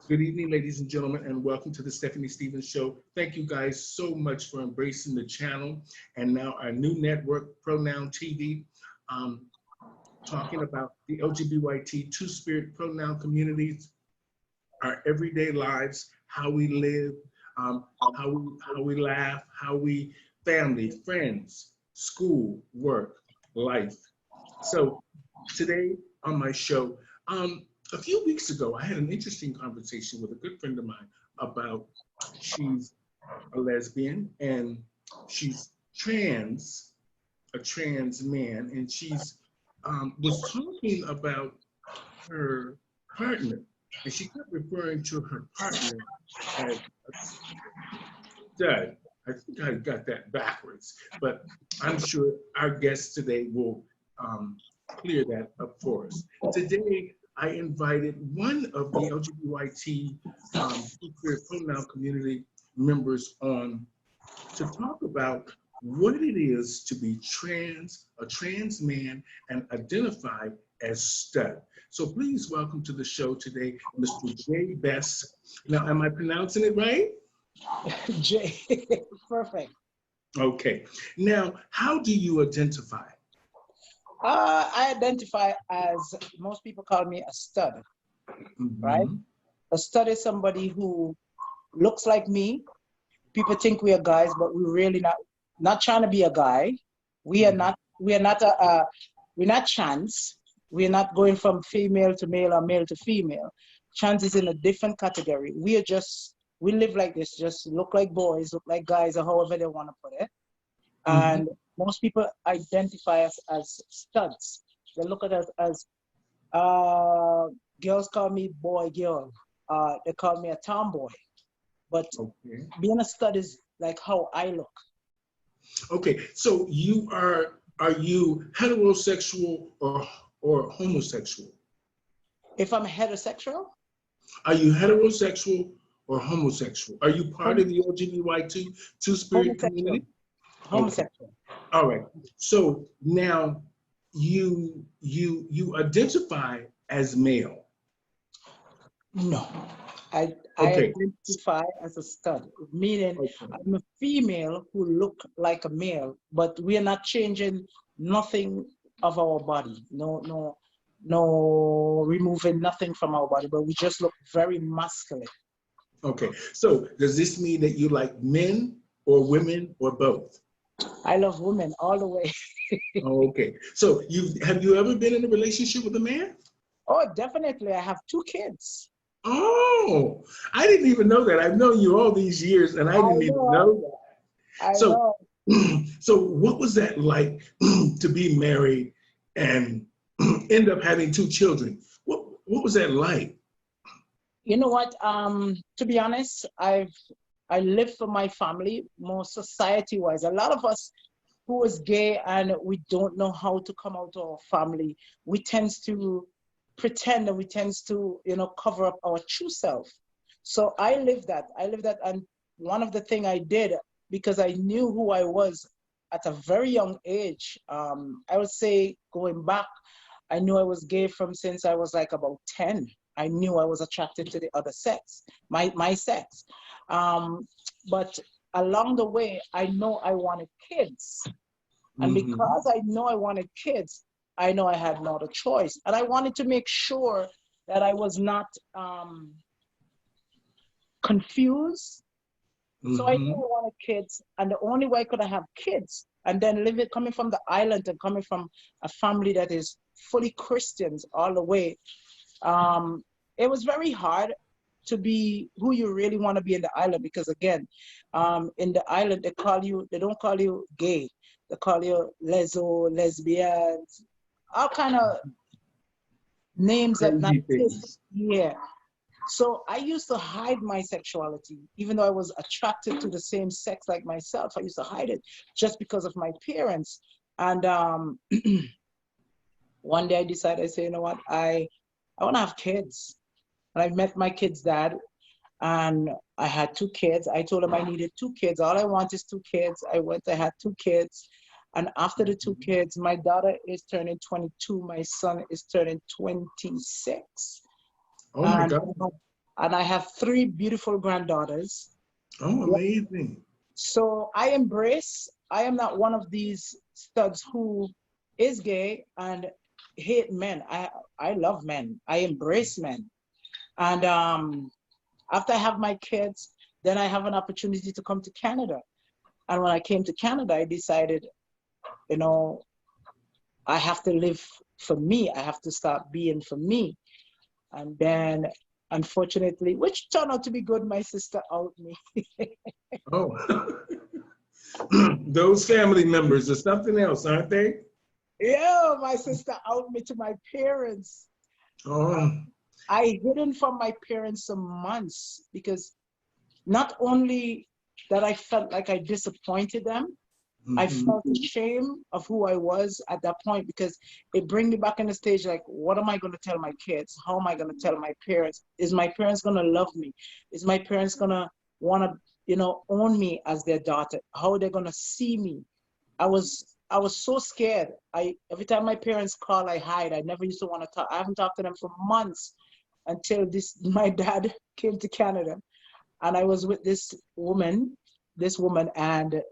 Good evening, ladies and gentlemen, and welcome to the Stephanie Stevens Show. Thank you guys so much for embracing the channel and now our new network, Pronoun TV, talking about the LGBTQ two-spirit pronoun communities, our everyday lives, how we live, how we laugh, how we family, friends, school, work, life. So today on my show, a few weeks ago, I had an interesting conversation with a good friend of mine about she's a lesbian and she's a trans man, and she's was talking about her partner, and she kept referring to her partner as a stud. I think I got that backwards, but I'm sure our guest today will clear that up for us. Today, I invited one of the LGBT two-spirit pronoun community members on to talk about what it is to be a trans man, and identify as stud. So please welcome to the show today, Mr. J. Bess. Now, am I pronouncing it right? J. Perfect. Okay. Now, how do you identify? I identify as, most people call me a stud, right? A stud is somebody who looks like me. People think we are guys, but we're really not trying to be a guy. We're not trans. We're not going from female to male or male to female. Trans is in a different category. We live like this, just look like boys, look like guys, or however they want to put it. And most people identify us as studs. They look at us as, girls call me boy, girl. They call me a tomboy. But being a stud is like how I look. Okay, so are you heterosexual or homosexual? If I'm heterosexual? Are you heterosexual or homosexual? Are you part of the LGBT two-spirit community? Homosexual. Okay. All right. So now you identify as male. No. I identify as a stud, meaning I'm a female who look like a male, but we are not changing nothing of our body. No removing nothing from our body, but we just look very masculine. Okay. So does this mean that you like men or women or both? I love women all the way. Okay. So have you ever been in a relationship with a man? Oh, definitely. I have 2 kids. Oh, I didn't even know that. I've known you all these years, and I didn't even know that. So what was that like to be married and end up having 2 children? What was that like? You know what? To be honest, I live for my family, more society-wise. A lot of us who is gay and we don't know how to come out to our family, we tend to pretend, and we tend to, cover up our true self. So I live that. And one of the things I did, because I knew who I was at a very young age, I would say going back, I knew I was gay from since I was like about 10. I knew I was attracted to the other sex, my sex. But along the way, I know I wanted kids. And because I know I wanted kids, I know I had not a choice. And I wanted to make sure that I was not confused. So I knew I wanted kids. And the only way I could have kids, and then coming from the island and coming from a family that is fully Christians all the way, it was very hard to be who you really want to be in the island, because again, in the island, they don't call you gay. They call you lesbians, all kind of names that not exist. Yeah. So I used to hide my sexuality, even though I was attracted to the same sex like myself. I used to hide it just because of my parents. And one day I decided, I say, you know what, I want to have kids. And I met my kid's dad, and I had 2 kids. I told him I needed 2 kids. All I want is 2 kids. I had 2 kids. And after the 2 kids, my daughter is turning 22. My son is turning 26. Oh my And, God. and I have three beautiful granddaughters. Oh, amazing. So I am not one of these studs who is gay and hate men. I love men. I embrace men. And after I have my kids, then I have an opportunity to come to Canada. And when I came to Canada, I decided, you know, I have to live for me. I have to start being for me. And then, unfortunately, which turned out to be good, my sister out me. Oh, those family members are something else, aren't they? Yeah, my sister out me to my parents. Oh, I hidden from my parents some months because not only that I felt like I disappointed them, I mhm. felt ashamed of who I was at that point because it bring me back in the stage like, what am I going to tell my kids? How am I going to tell my parents? Is my parents going to love me? Is my parents going to want to, own me as their daughter? How are they going to see me? I was so scared. Every time my parents call, I hide. I never used to want to talk. I haven't talked to them for months until my dad came to Canada, and I was with this woman, and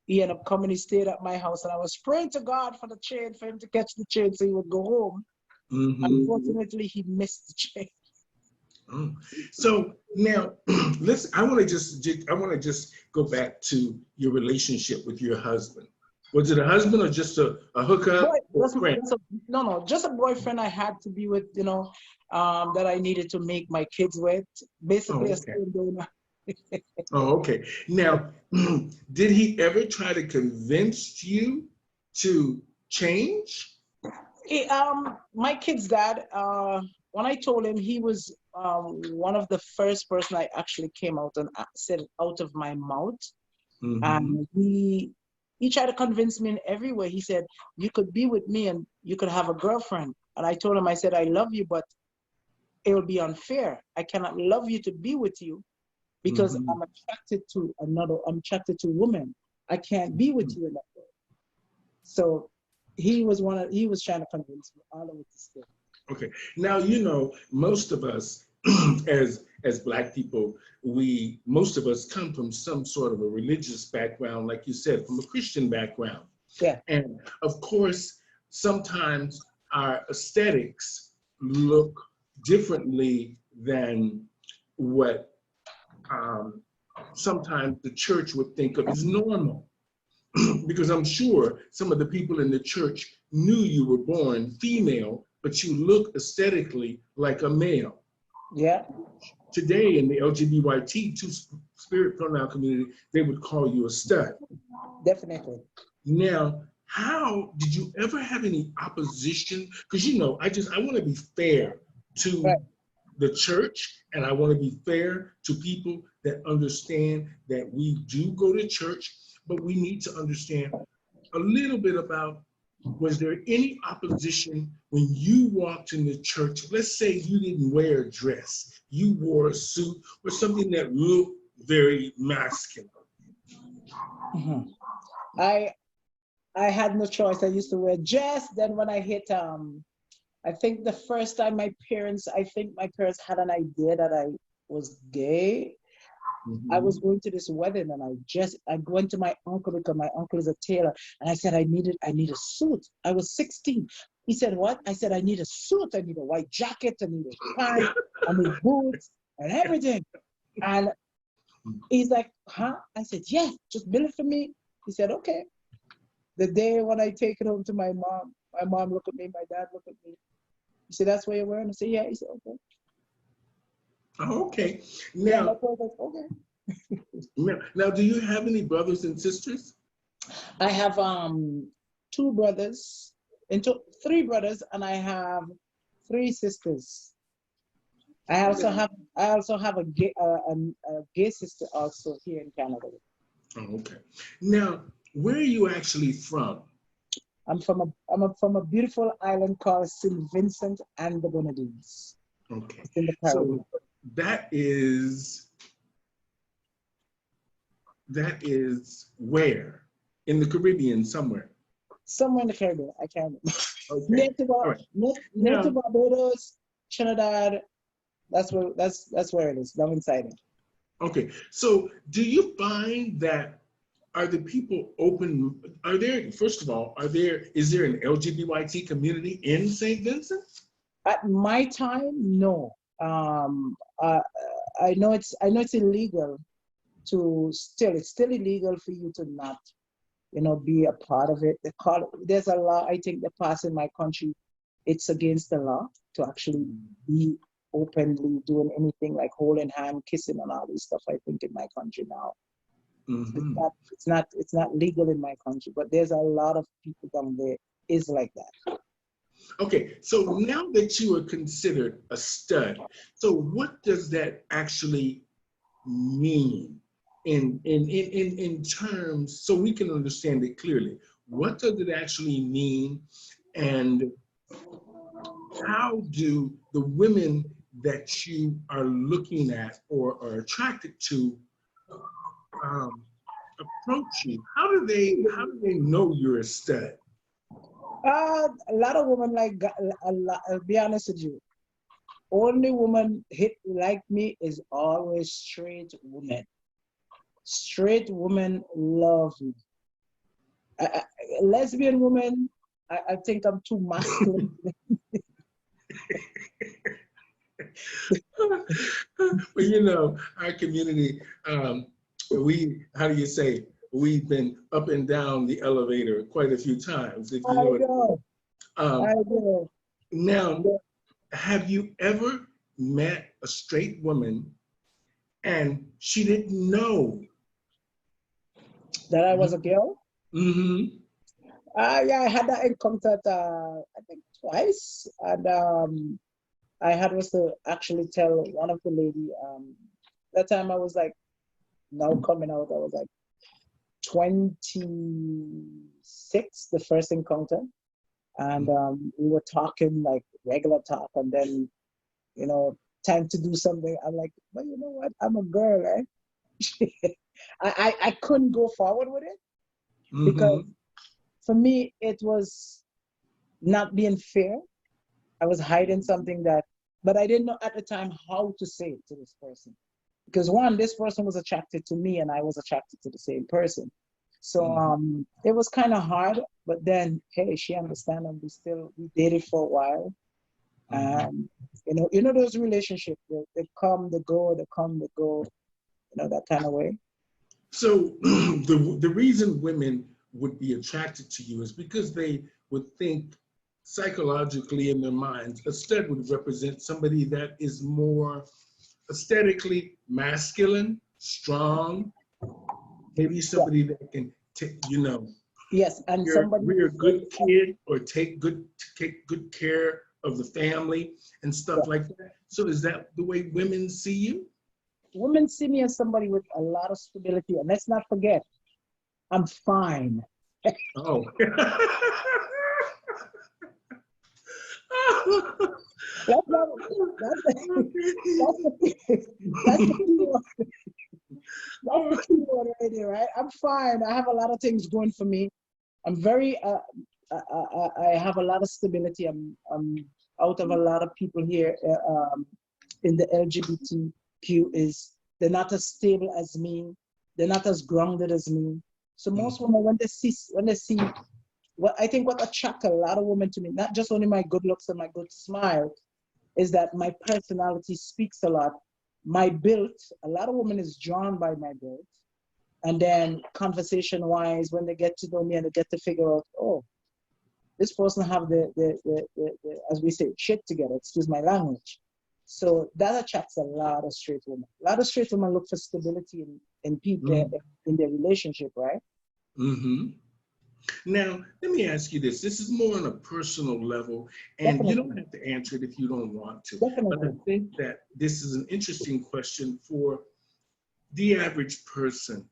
he ended up coming. He stayed at my house, and I was praying to God for the train, for him to catch the train so he would go home. Mhm. Unfortunately, he missed the train. Oh. So now, let's. I want to just go back to your relationship with your husband. Was it a husband or just a Boy, hookup or just, friend? just a, no, just a boyfriend I had to be with, that I needed to make my kids with. Basically, Oh, a okay. sperm donor. Oh, okay. Now, did he ever try to convince you to change? My kid's dad, when I told him, he was one of the first person I actually came out and said it out of my mouth. Mm-hmm. And he tried to convince me in every way. He said, you could be with me and you could have a girlfriend. And I told him, I said, I love you, but it will be unfair. I cannot love you to be with you because Mm-hmm. I'm attracted to women. I can't be with you in that way. So he was trying to convince me all over this thing. Okay. Now, most of us as Black people, most of us come from some sort of a religious background, like you said, from a Christian background. Yeah. And of course, sometimes our aesthetics look differently than what sometimes the church would think of as normal. Because I'm sure some of the people in the church knew you were born female, but you look aesthetically like a male. Yeah. Today in the LGBT spirit pronoun community, they would call you a stud. Definitely. Now, how did you ever have any opposition? Because I want to be fair to Right. the church, and I want to be fair to people that understand that we do go to church, but we need to understand a little bit about, was there any opposition when you walked in the church? Let's say you didn't wear a dress, you wore a suit or something that looked very masculine. Mhm. I I had no choice. I used to wear dress. Then when I hit I think the first time my parents had an idea that I was gay. I was Mhm. going to this wedding and I went to my uncle because my uncle is a tailor, and I said I need a suit. I was 16. He said, what? I said I need a suit, I need a white jacket, I need a tie, I need boots and everything. And he's like, huh? I said, yeah, just build it for me. He said, okay. The day when I take it home to my mom looked at me, my dad looked at me. He said, that's what you're wearing? I said, yeah. He said, okay. Oh, okay. Yeah, my Now, brother was like, okay. now, do you have any brothers and sisters? I have two brothers, three brothers, and I have three sisters. I also have a gay sister also here in Canada. Oh, okay. Now, where are you actually from? I'm from a beautiful island called St. Vincent and the Grenadines. Okay. It's in the So Caribbean. that is that is where? In the Caribbean somewhere. Somewhere in the Caribbean, I can't remember. Okay. Near to, All right. near to Now, Barbados, Trinidad, That's where it is. Love inside it. Okay, so do you find that are the people open? Are there, first of all, is there an LGBT community in St. Vincent? At my time, no. Uh, I know it's illegal to still. It's still illegal for you to not, be a part of it. There's a law, I think, that passed in my country. It's against the law to actually be openly doing anything like holding hand, kissing, and all this stuff. I think in my country now, Hmm. it's not legal in my country. But there's a lot of people down there is like that. Okay, so now that you are considered a stud, so what does that actually mean in terms so we can understand it clearly? What does it actually mean, and how do the women that you are looking at or are attracted to um, approach you? How do they know you're a stud? A lot of women a lot. I'll be honest with you. Only woman hit like me is always straight women. Straight women love me. Lesbian women, I think I'm too masculine. Well, our community, how do you say, we've been up and down the elevator quite a few times, if I you know it. know. Um, I know. Now, have you ever met a straight woman and she didn't know? That I was a girl. Mm-hmm. Yeah, I had that encounter I think twice, and I had was to actually tell one of the lady. That time I was like now coming out. I was like 26, the first encounter, and we were talking like regular talk, and then you know time to do something. I'm like, well, you know what? I'm a girl, right? I couldn't go forward with it because Mm-hmm. for me it was not being fair. I was hiding something but I didn't know at the time how to say it to this person. Because one, this person was attracted to me and I was attracted to the same person. So Mm-hmm. it was kind of hard, but then, hey, she understand and we dated for a while. Mm-hmm. And, you know those relationships, they come, they go, they come, they go, that kind of way. So the reason women would be attracted to you is because they would think psychologically in their minds, a stud would represent somebody that is more aesthetically masculine, strong, maybe Yeah. somebody that can take, Yes, and somebody rear a who's very, good kid or take good care of the family and yeah. stuff like that. So is that the way women see you? Women see me as somebody with a lot of stability. And let's not forget, I'm fine. Oh. That's not, that's the, that's the, that's the key word. That's the key word right there, right? I'm fine. I have a lot of things going for me. I'm very, I have a lot of stability. I'm out of a lot of people here in the LGBTQ they're not as stable as me. They're not as grounded as me. So most women, when they see what attracts a lot of women to me, not just only my good looks and my good smile, is that my personality speaks a lot. My build, a lot of women is drawn by my build. And then conversation wise, when they get to know me and they get to figure out, oh, this person have the as we say, shit together, excuse my language. So that attracts a lot of straight women. A lot of straight women look for stability in people in their relationship, right? Mm-hmm. Now, let me ask you this. This is more on a personal level, and you don't Definitely, have to answer it if you don't want to. But I definitely. think that this is an interesting question for the average person.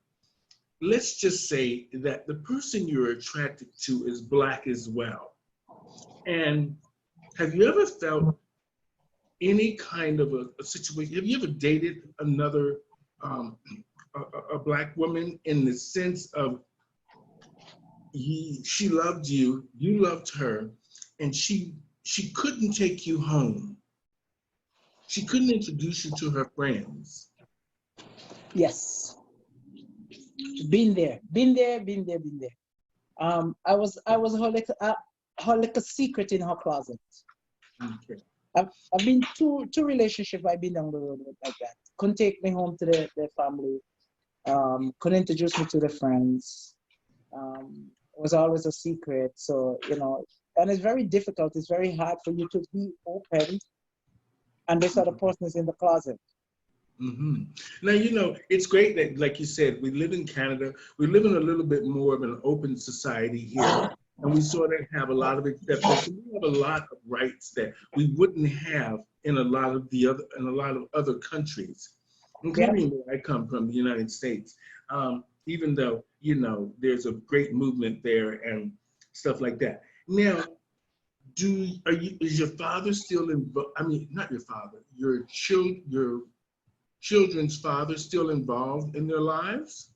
Let's just say that the person you're attracted to is Black as well. And have you ever felt any kind of a situation? Have you ever dated another um, a Black woman in the sense of she loved you, you loved her, and she couldn't take you home. She couldn't introduce you to her friends. Yes, been there, been there, been there, been there. I was her like a secret in her closet. Okay. I've been two relationships I've been down the road with like that. Couldn't take me home to their family. Couldn't introduce me to the friends. It was always a secret. So, and it's very difficult. It's very hard for you to be open and this other person is in the closet. Mm-hmm. Now, it's great that, like you said, we live in Canada. We live in a little bit more of an open society here. And we sort of have a lot of acceptance. We have a lot of rights that we wouldn't have in a lot of other countries, Yeah. including where I come from, the United States. Even though, there's a great movement there and stuff like that. Now, is your father still involved? I mean, not your father, your children's father still involved in their lives?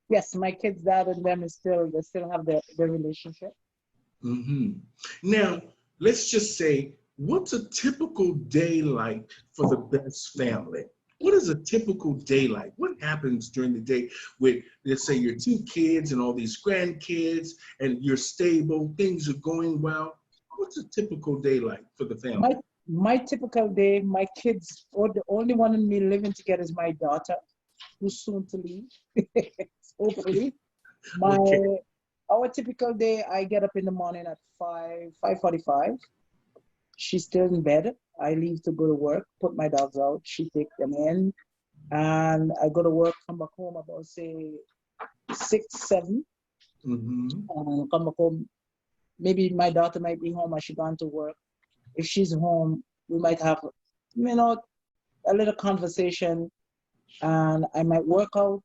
Yes, my kids' dad and them they still have their relationship. Mm-hmm. Now, let's just say, what's a typical day like for the Bess family? What is a typical day like? What happens during the day with, let's say, your two kids and all these grandkids and you're stable, things are going well? What's a typical day like for the family? My typical day, my kids, or the only one in me living together is my daughter, who's soon to leave, hopefully. Okay. Our typical day, I get up in the morning at 5:45. She's still in bed. I leave to go to work, put my dogs out. She takes them in, and I go to work, come back home about, say, 6, 7, Mm-hmm. and come back home. Maybe my daughter might be home or she gone to work. If she's home, we might have, a little conversation, and I might work out,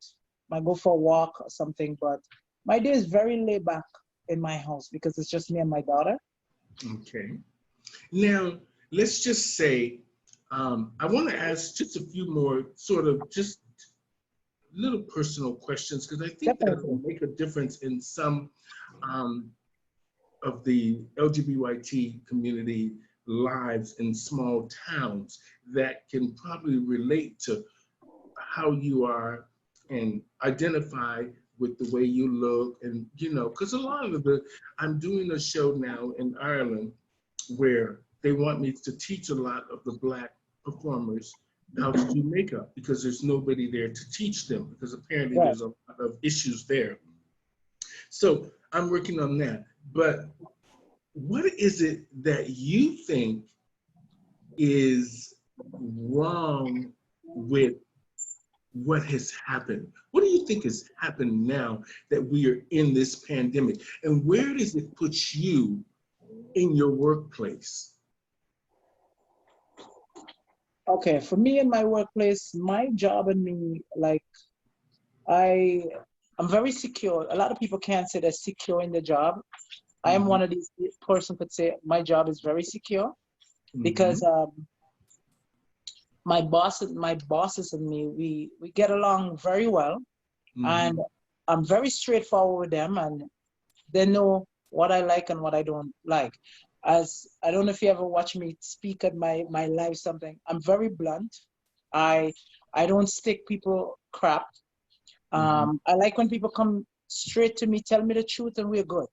might go for a walk or something. But my day is very laid back in my house because it's just me and my daughter. Okay. Now, let's just say, I want to ask just a few more sort of just little personal questions because I think that will Definitely. make a difference in some um, of the LGBT community lives in small towns that can probably relate to how you are and identify with the way you look. And, because a lot of I'm doing a show now in Ireland where they want me to teach a lot of the Black performers how to do makeup because there's nobody there to teach them because apparently Right. there's a lot of issues there. So I'm working on that. But what is it that you think is wrong with what has happened? What do you think has happened now that we are in this pandemic? And where does it put you in your workplace? Okay, for me in my workplace, my job and me, like I'm very secure. A lot of people can't say they're secure in the job. I am one of these person could say my job is very secure because my bosses and me, we get along very well, and I'm very straightforward with them, and they know what I like and what I don't like. As I don't know if you ever watch me speak at my live something, I'm very blunt. I don't stick people crap. I like when people come straight to me, tell me the truth, and we're good.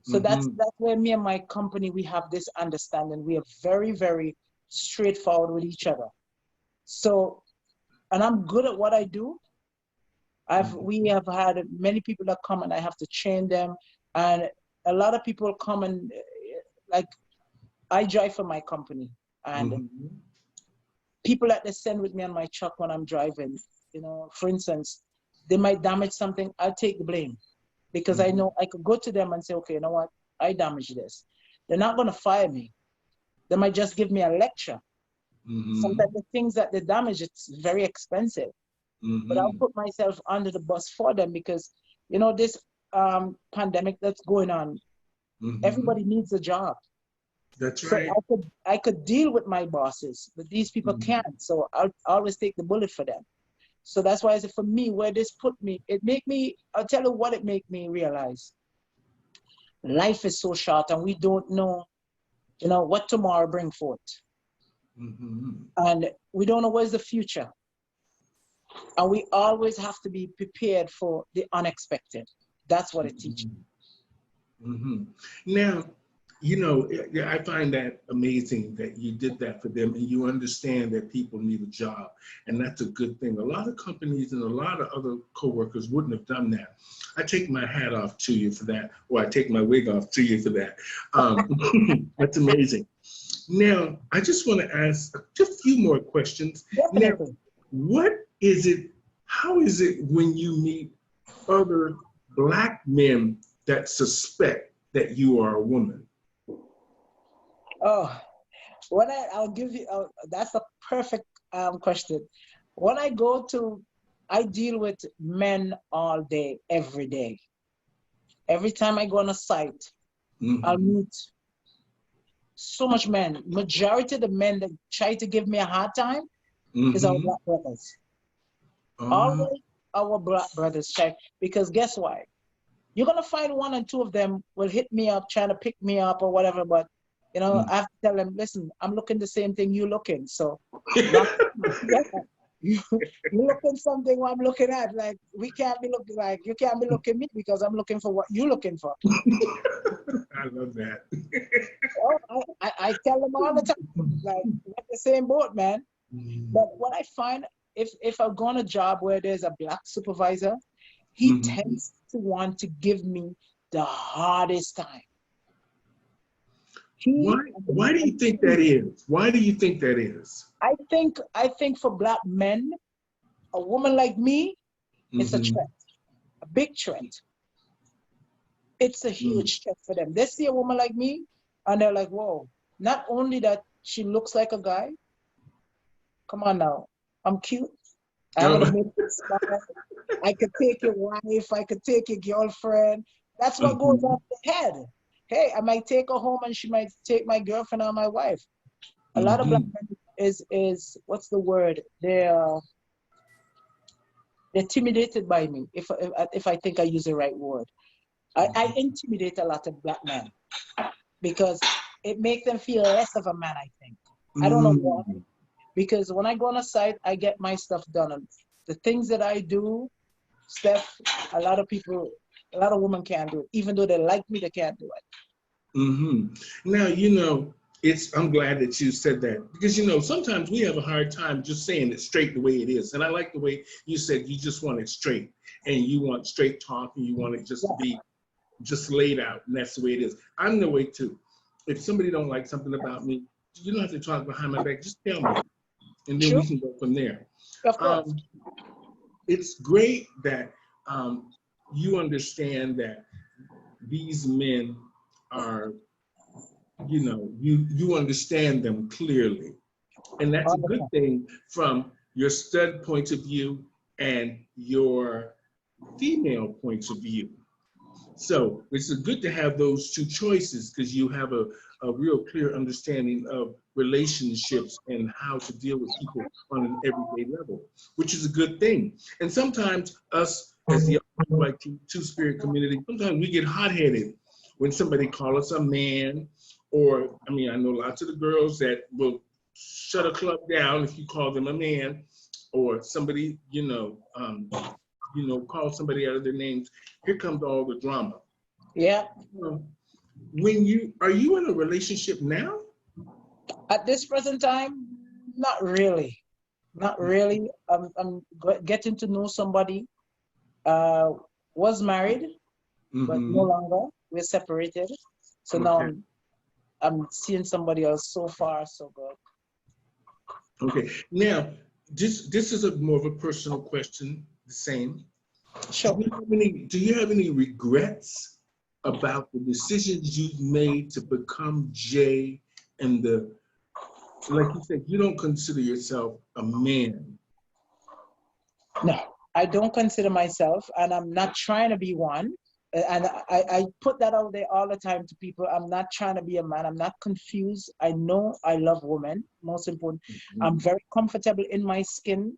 So that's where me and my company, we have this understanding. We are very, very straightforward with each other. So, and I'm good at what I do. We have had many people that come and I have to train them. And a lot of people come and like, I drive for my company, and people that they send with me on my truck when I'm driving, for instance, they might damage something, I'll take the blame because I know I could go to them and say, okay, you know what? I damaged this. They're not going to fire me. They might just give me a lecture. Sometimes the things that they damage, it's very expensive. But I'll put myself under the bus for them because, this pandemic that's going on, everybody needs a job. That's So right. I could deal with my bosses, but these people can't. So I'll always take the bullet for them. So that's why I said for me, where this put me, I'll tell you what it made me realize. Life is so short and we don't know, what tomorrow bring forth. And we don't know where's the future. And we always have to be prepared for the unexpected. That's what it teaches. Now, you know, I find that amazing that you did that for them and you understand that people need a job. And that's a good thing. A lot of companies and a lot of other coworkers wouldn't have done that. I take my hat off to you for that, or I take my wig off to you for that. That's amazing. Now, I just want to ask just a few more questions. Definitely. Now, what is it, how is it when you meet other Black men that suspect that you are a woman? Oh, I'll give you, that's a perfect question. When I deal with men all day, every day. Every time I go on a site, I'll meet so much men. Majority of the men that try to give me a hard time is our Black brothers. Always our Black brothers try, because guess what? You're gonna find one and two of them will hit me up, trying to pick me up or whatever, but you know, I have to tell them, listen, I'm looking the same thing you're looking. So you looking something I'm looking at. Like we can't be looking like you can't be looking at me because I'm looking for what you're looking for. I love that. Oh, I tell them all the time, like we're the same boat, man. But what I find, if I go on a job where there's a Black supervisor, he tends to want to give me the hardest time. Why do you think that is? Why do you think that is? I think for Black men, a woman like me, it's a threat, a big threat. It's a huge threat for them. They see a woman like me, and they're like, whoa, not only that she looks like a guy, come on now, I'm cute. I'm gonna make you smile. I could take your wife, I could take your girlfriend. That's what goes off the head. Hey, I might take her home and she might take my girlfriend or my wife. A lot of Black men is what's the word? They're intimidated by me, if I think I use the right word. I intimidate a lot of Black men because it makes them feel less of a man, I think. I don't know why. Because when I go on a site, I get my stuff done. And the things that I do, Steph, a lot of women can't do it. Even though they like me, they can't do it. Now, you know, I'm glad that you said that because, you know, sometimes we have a hard time just saying it straight the way it is. And I like the way you said you just want it straight and you want straight talk and you want it just to be just laid out. And that's the way it is. I'm the way too. If somebody don't like something about me, you don't have to talk behind my back. Just tell me. And then we can go from there. Of course. It's great that you understand that these men are, you know, you understand them clearly. And that's a good thing from your stud point of view and your female points of view. So it's good to have those two choices because you have a real clear understanding of relationships and how to deal with people on an everyday level, which is a good thing. And sometimes us as the LGBTQ two-spirit community, sometimes we get hot-headed when somebody calls us a man, or, I mean, I know lots of the girls that will shut a club down if you call them a man, or somebody, call somebody out of their names. Here comes all the drama. Yeah. Are you in a relationship now? At this present time, not really. Not really. I'm getting to know somebody. Was married, but no longer. We're separated. So now I'm seeing somebody else. So far, so good. Okay. Now, this is more of a personal question. The same. Sure. Do you have any regrets about the decisions you've made to become Jay and like you said, you don't consider yourself a man? No, I don't consider myself, and I'm not trying to be one. And I put that out there all the time to people. I'm not trying to be a man. I'm not confused. I know I love women, most important. I'm very comfortable in my skin.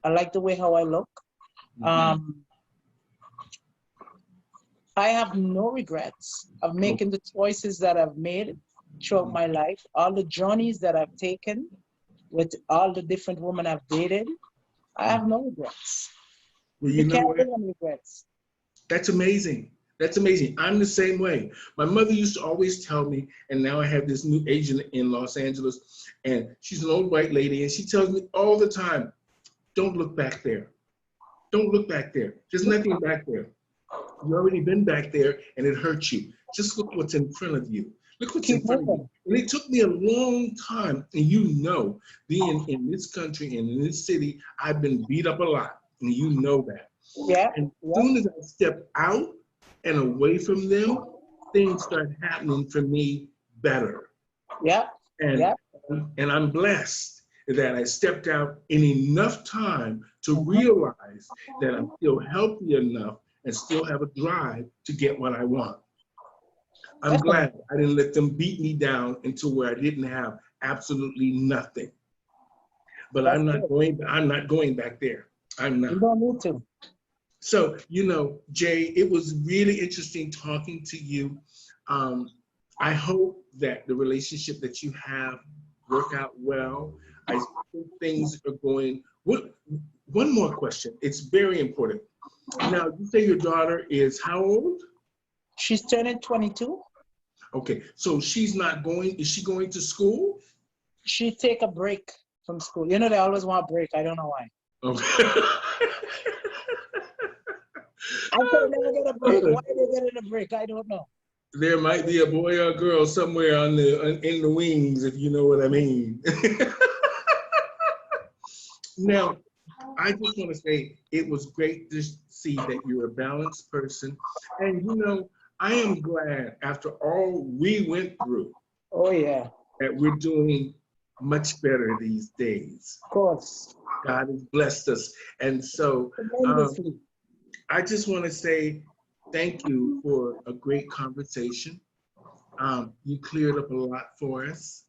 I like the way how I look. I have no regrets of making the choices that I've made throughout my life, all the journeys that I've taken. with all the different women I've dated, I have no regrets. Well, You you know can't what? live on regrets. That's amazing. That's amazing. I'm the same way. My mother used to always tell me, and now I have this new agent in Los Angeles, and she's an old white lady, and she tells me all the time, don't look back there. Don't look back there. There's nothing back there. You've already been back there, and it hurt you. Just look what's in front of you. Look what's in Keep front of you. moving. And it took me a long time, and you know, being in this country and in this city, I've been beat up a lot, and you know that. Yeah. And as Yeah. soon as I step out and away from them, things start happening for me better. Yeah. And, Yeah. and I'm blessed that I stepped out in enough time to realize that I'm still healthy enough and still have a drive to get what I want. I'm glad I didn't let them beat me down until where I didn't have absolutely nothing. But I'm not going back there. I'm not. You don't need to. So, you know, Jay, it was really interesting talking to you. I hope that the relationship that you have work out well. I think things are going. One more question. It's very important. Now, you say your daughter is how old? She's turning 22. Okay, so she's not going. Is she going to school? She take a break from school. You know, they always want a break. I don't know why. Okay. I can never get a break. Why are they getting a break? I don't know. There might be a boy or a girl somewhere in the wings, if you know what I mean. Now, I just want to say it was great to see that you're a balanced person. And, you know, I am glad after all we went through. Oh, yeah. That we're doing much better these days. Of course. God has blessed us. And so I just want to say thank you for a great conversation. You cleared up a lot for us.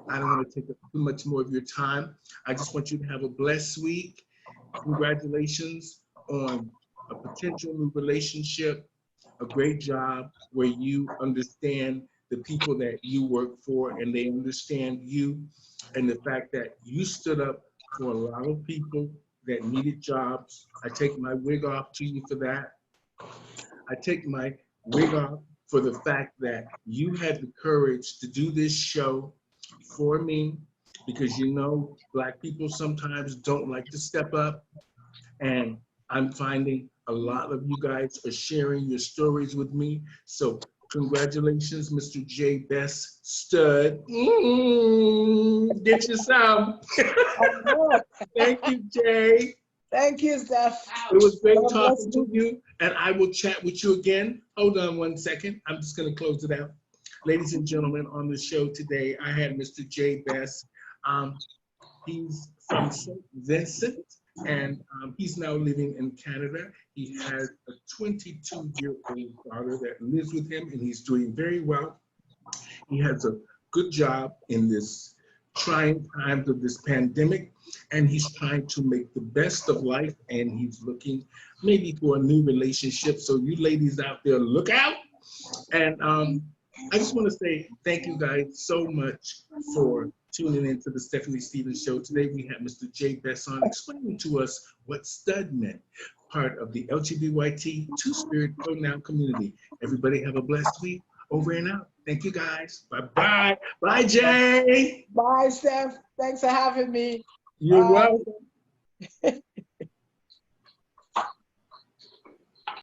I don't want to take up too much more of your time. I just want you to have a blessed week. Congratulations on a potential new relationship, a great job where you understand the people that you work for and they understand you, and the fact that you stood up for a lot of people that needed jobs. I take my wig off to you for that. I take my wig off for the fact that you had the courage to do this show for me, because you know, Black people sometimes don't like to step up, and I'm finding a lot of you guys are sharing your stories with me. So congratulations, Mr. J. Bess Stud. Get you some. Thank you, Jay. Thank you, Steph. It was great talking to you, and I will chat with you again. Hold on one second. I'm just going to close it out. Ladies and gentlemen, on the show today, I had Mr. J. Bess. He's from St. Vincent, and he's now living in Canada. He has a 22-year-old daughter that lives with him, and he's doing very well. He has a good job in this trying times of this pandemic, and he's trying to make the best of life, and he's looking maybe for a new relationship. So you ladies out there, look out. And I just want to say thank you guys so much for tuning into the Stephanie Stevens Show. Today we have Mr. J. Bess on explaining to us what stud meant, part of the LGBT two-spirit pronoun community. Everybody have a blessed week. Over and out. Thank you guys. Bye-bye. Bye, Jay. Bye, Steph. Thanks for having me. You're welcome.